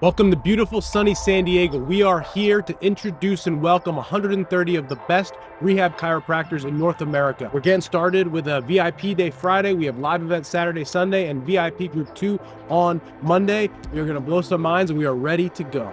Welcome to beautiful sunny San Diego. We are here to introduce and welcome 130 of the best rehab chiropractors in North America. We're getting started with a VIP Day Friday. We have live events Saturday, Sunday, and VIP Group 2 on Monday. We are going to blow some minds and we are ready to go.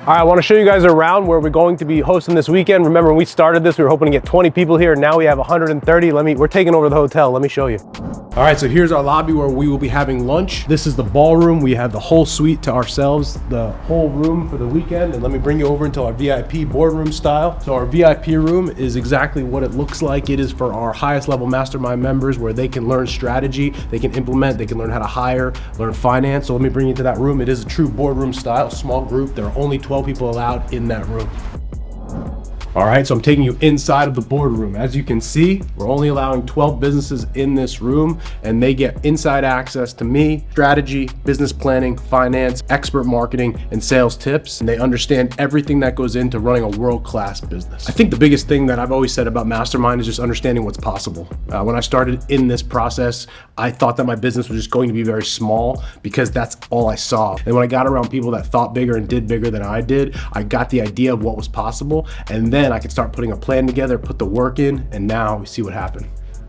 All right, I want to show you guys around where we're going to be hosting this weekend. Remember, when we started this, we were hoping to get 20 people here. Now we have 130. We're taking over the hotel. Let me show you. All right, so here's our lobby where we will be having lunch. This is the ballroom. We have the whole suite to ourselves, the whole room for the weekend. And let me bring you over into our VIP boardroom style. So our VIP room is exactly what it looks like. It is for our highest level mastermind members where they can learn strategy, they can implement, they can learn how to hire, learn finance. So let me bring you to that room. It is a true boardroom style, small group. There are only 12 people allowed in that room. All right, so I'm taking you inside of the boardroom. As you can see, we're only allowing 12 businesses in this room, and they get inside access to me, strategy, business planning, finance, expert marketing, and sales tips. And they understand everything that goes into running a world-class business. I think the biggest thing that I've always said about Mastermind is just understanding what's possible. When I started in this process, I thought that my business was just going to be very small because that's all I saw. And when I got around people that thought bigger and did bigger than I did, I got the idea of what was possible. And then I could start putting a plan together, put the work in, and now we see what happened.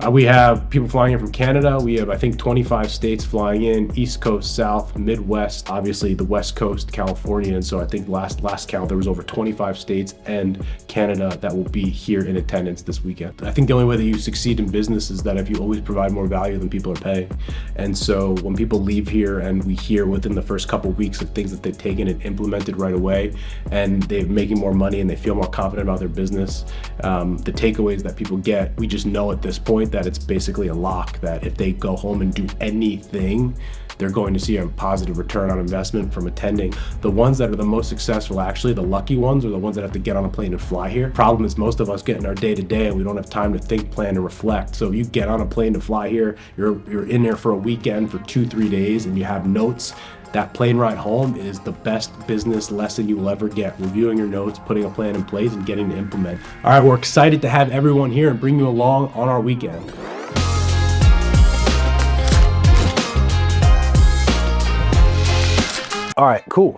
We have people flying in from Canada. We have, I think, 25 states flying in, East Coast, South, Midwest, obviously the West Coast, California. And so I think last count, there was over 25 states and Canada that will be here in attendance this weekend. I think the only way that you succeed in business is that if you always provide more value than people are paying. And so when people leave here and we hear within the first couple of weeks of things that they've taken and implemented right away, and they're making more money and they feel more confident about their business, the takeaways that people get, we just know at this point that it's basically a lock that if they go home and do anything, they're going to see a positive return on investment from attending. The ones that are the most successful, actually, the lucky ones, are the ones that have to get on a plane and fly here. Problem is most of us get in our day-to-day and we don't have time to think, plan, and reflect. So if you get on a plane to fly here, you're in there for a weekend for 2-3 days and you have notes. That plane ride home is the best business lesson you will ever get. Reviewing your notes, putting a plan in place, and getting to implement. All right, we're excited to have everyone here and bring you along on our weekend. All right, cool.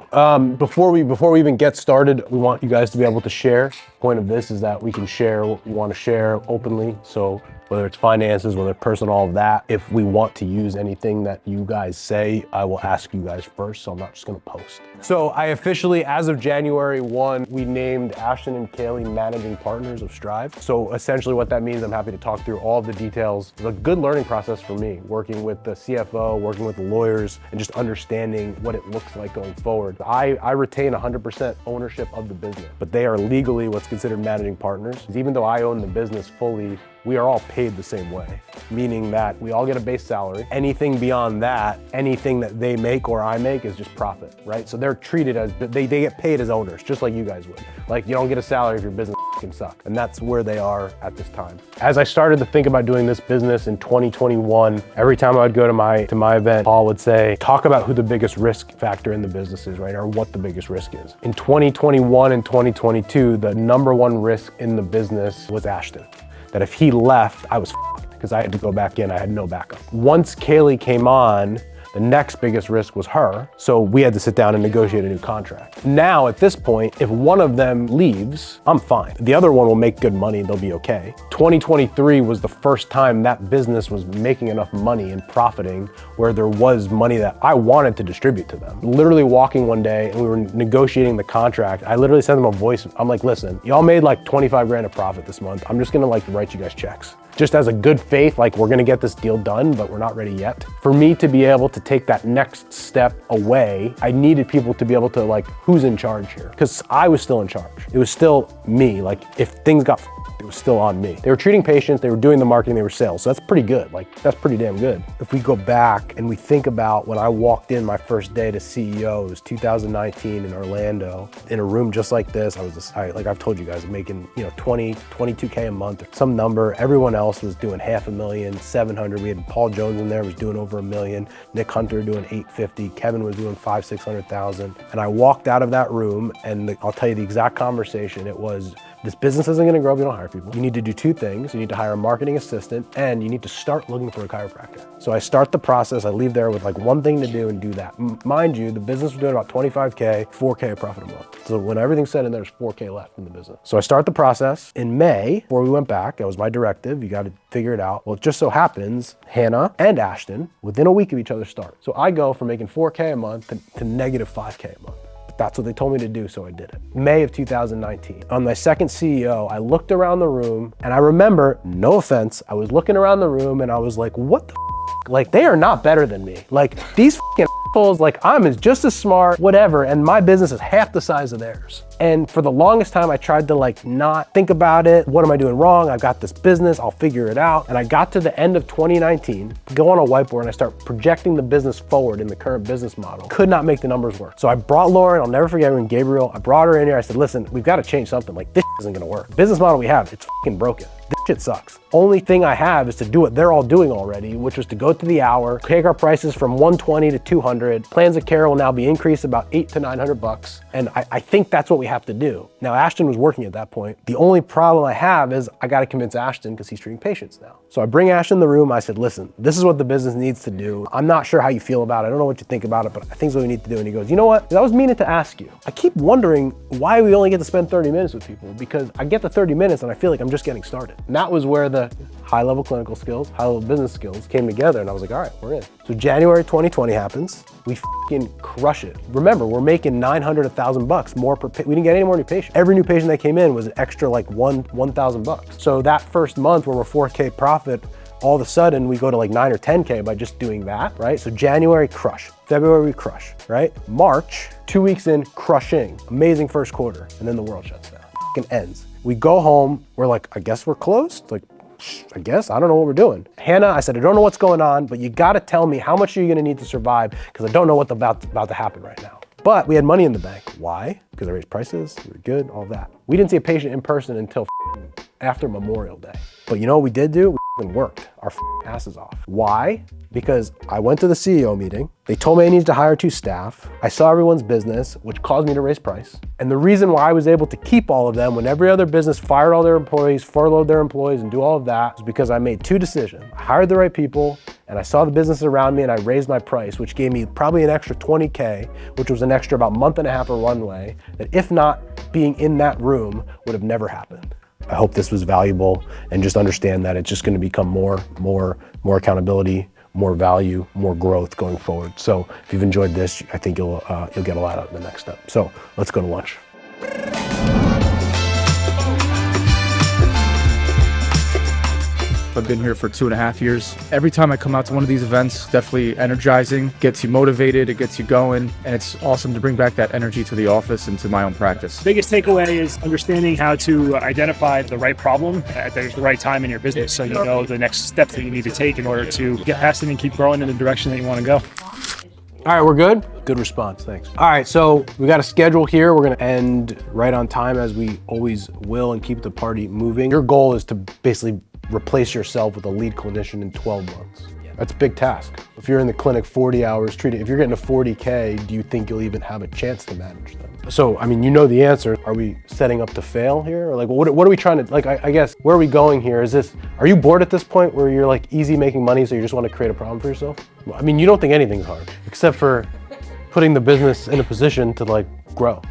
Before we even get started, we want you guys to be able to share. The point of this is that we can share what we want to share openly. So whether it's finances, whether it's personal, all of that, if we want to use anything that you guys say, I will ask you guys first, so I'm not just gonna post. So I officially, as of January 1, we named Ashton and Kaylee managing partners of Strive. So essentially what that means, I'm happy to talk through all of the details. It's a good learning process for me, working with the CFO, working with the lawyers, and just understanding what it looks like going forward. I retain 100% ownership of the business, but they are legally what's considered managing partners. Even though I own the business fully, we are all paid the same way, meaning that we all get a base salary. Anything beyond that, anything that they make or I make is just profit, right? So they're treated as, they get paid as owners, just like you guys would. Like, you don't get a salary if your business can suck. And that's where they are at this time. As I started to think about doing this business in 2021, every time I would go to my event, Paul would say, talk about who the biggest risk factor in the business is, right? Or what the biggest risk is. In 2021 and 2022, the number one risk in the business was Ashton. That if he left, I was f***ed because I had to go back in, I had no backup. Once Kaylee came on, the next biggest risk was her, so we had to sit down and negotiate a new contract. Now, at this point, if one of them leaves, I'm fine. The other one will make good money, they'll be okay. 2023 was the first time that business was making enough money and profiting where there was money that I wanted to distribute to them. Literally walking one day and we were negotiating the contract, I literally sent them a voice. I'm like, listen, y'all made like 25 grand of profit this month. I'm just gonna like write you guys checks. Just as a good faith, like we're gonna get this deal done, but we're not ready yet. For me to be able to take that next step away, I needed people to be able to like, who's in charge here? Because I was still in charge. It was still me. Like if things got it was still on me. They were treating patients, they were doing the marketing, they were sales. So that's pretty good. Like that's pretty damn good. If we go back and we think about when I walked in my first day to CEO, it was 2019 in Orlando, in a room just like this. Like I've told you guys, I'm making 22K a month, some number. Everyone else was doing $500,000, 700. We had Paul Jones in there, was doing over $1 million. Nick Hunter doing 850. Kevin was doing 500,000, 600,000. And I walked out of that room and I'll tell you the exact conversation. It was, this business isn't gonna grow if you don't hire people. You need to do two things. You need to hire a marketing assistant and you need to start looking for a chiropractor. So I start the process, I leave there with like one thing to do and do that. Mind you, the business was doing about 25K, 4K profit a month. So when everything's said in there's 4K left in the business. So I start the process in May, before we went back, that was my directive, you gotta figure it out. Well, it just so happens, Hannah and Ashton, within a week of each other start. So I go from making 4K a month to negative 5K a month. That's what they told me to do, so I did it. May of 2019. On my second CEO, I looked around the room and I remember, no offense, I was looking around the room and I was like, what the f? Like, they are not better than me. Like, these f***ing assholes, like, I'm just as smart, whatever, and my business is half the size of theirs. And for the longest time, I tried to like not think about it. What am I doing wrong? I've got this business, I'll figure it out. And I got to the end of 2019, go on a whiteboard and I start projecting the business forward in the current business model. Could not make the numbers work. So I brought Lauren, I'll never forget when Gabriel, I brought her in here. I said, listen, we've got to change something. Like, this isn't gonna work. The business model we have, it's fucking broken. This shit sucks. Only thing I have is to do what they're all doing already, which was to go to the hour, take our prices from 120 to 200. Plans of care will now be increased about $800 to $900. And I think that's what we have to do. Now, Ashton was working at that point. The only problem I have is I got to convince Ashton because he's treating patients now. So I bring Ashton in the room. I said, listen, this is what the business needs to do. I'm not sure how you feel about it. I don't know what you think about it, but I think it's what we need to do. And he goes, you know what? I was meaning to ask you. I keep wondering why we only get to spend 30 minutes with people, because I get the 30 minutes and I feel like I'm just getting started. And that was where the high-level clinical skills, high-level business skills came together. And I was like, all right, we're in. So January 2020 happens. We fucking crush it. Remember, we're making $900, $1,000 more per patient. We didn't get any more new patients. Every new patient that came in was an extra like $1,000. So that first month where we're 4K profit, all of a sudden we go to like 9 or 10K by just doing that, right? So January, crush. February, we crush, right? March, 2 weeks in, crushing. Amazing first quarter. And then the world shuts down. Fucking ends. We go home, we're like, I guess we're closed? Like, I guess, I don't know what we're doing. Hannah, I said, I don't know what's going on, but you gotta tell me how much are you gonna need to survive, because I don't know what's about to happen right now. But we had money in the bank. Why? Because I raised prices, we were good, all that. We didn't see a patient in person until after Memorial Day. But you know what we did do? We worked our asses off. Why? Because I went to the CEO meeting. They told me I needed to hire 2 staff. I saw everyone's business, which caused me to raise price. And the reason why I was able to keep all of them when every other business fired all their employees, furloughed their employees, and do all of that is because I made 2 decisions. I hired the right people, and I saw the business around me, and I raised my price, which gave me probably an extra 20K, which was an extra about month and a half of runway, that if not being in that room would have never happened. I hope this was valuable, and just understand that it's just going to become more accountability, more value, more growth going forward. So if you've enjoyed this, I think you'll get a lot out of the next step. So let's go to lunch. I've been here for 2.5 years. Every time I come out to one of these events, definitely energizing, gets you motivated, it gets you going, and it's awesome to bring back that energy to the office and to my own practice. Biggest takeaway is understanding how to identify the right problem at the right time in your business, so you know the next steps that you need to take in order to get past it and keep growing in the direction that you want to go. All right, we're good? Good response, thanks. All right, so we got a schedule here. We're gonna end right on time as we always will and keep the party moving. Your goal is to basically replace yourself with a lead clinician in 12 months. That's a big task. If you're in the clinic 40 hours treating, if you're getting a 40K, do you think you'll even have a chance to manage them? So, I mean, you know the answer. Are we setting up to fail here? Or like, what are we trying to, like, I guess, where are we going here? Are you bored at this point where you're like easy making money, so you just want to create a problem for yourself? Well, I mean, you don't think anything's hard, except for putting the business in a position to like grow.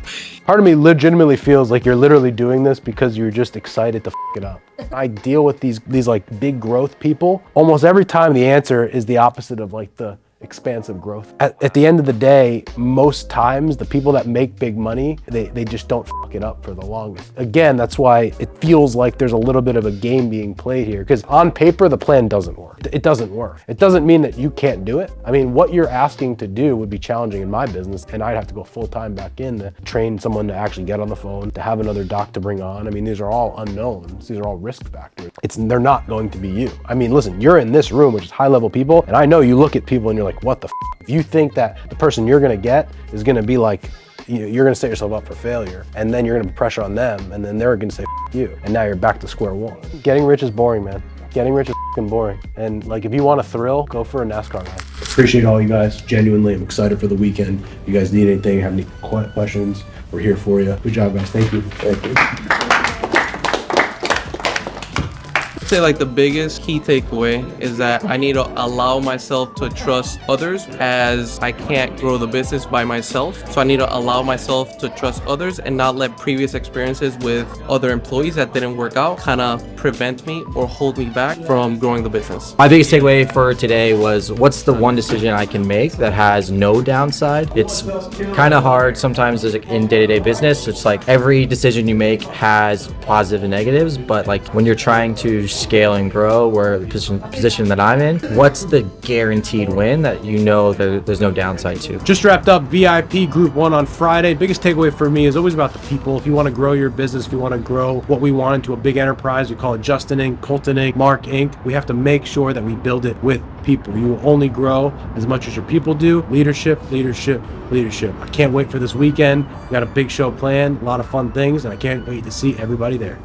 Part of me legitimately feels like you're literally doing this because you're just excited to f it up. I deal with these like big growth people. Almost every time the answer is the opposite of like the expansive growth. At the end of the day, most times the people that make big money, they just don't fuck it up for the longest. Again, that's why it feels like there's a little bit of a game being played here, because on paper, the plan doesn't work. It doesn't work. It doesn't mean that you can't do it. I mean, what you're asking to do would be challenging in my business, and I'd have to go full-time back in to train someone to actually get on the phone, to have another doc to bring on. I mean, these are all unknowns. These are all risk factors. They're not going to be you. I mean, listen, you're in this room, which is high-level people, and I know you look at people and you're like, what the f? If you think that the person you're gonna get is gonna be like, you're gonna set yourself up for failure, and then you're gonna put pressure on them, and then they're gonna say f you, and now you're back to square one. Getting rich is boring, man. Getting rich is f***ing boring. And like, if you want a thrill, go for a NASCAR ride. Appreciate all you guys, genuinely. I'm excited for the weekend. If you guys need anything, have any questions, we're here for you. Good job, guys. Thank you. Thank you. say like the biggest key takeaway is that I need to allow myself to trust others, as I can't grow the business by myself. So I need to allow myself to trust others and not let previous experiences with other employees that didn't work out kind of prevent me or hold me back from growing the business. My biggest takeaway for today was, what's the one decision I can make that has no downside? It's kind of hard sometimes in day-to-day business. It's like every decision you make has positive and negatives, but like when you're trying to scale and grow, where the position that I'm in, what's the guaranteed win that you know that there's no downside to? Just wrapped up VIP Group 1 on Friday. Biggest takeaway for me is always about the people. If you want to grow your business, if you want to grow what we want into a big enterprise, we call it Justin Inc., Colton Inc., Mark Inc., we have to make sure that we build it with people. You will only grow as much as your people do. Leadership, leadership, leadership. I can't wait for this weekend. We got a big show planned, a lot of fun things, and I can't wait to see everybody there.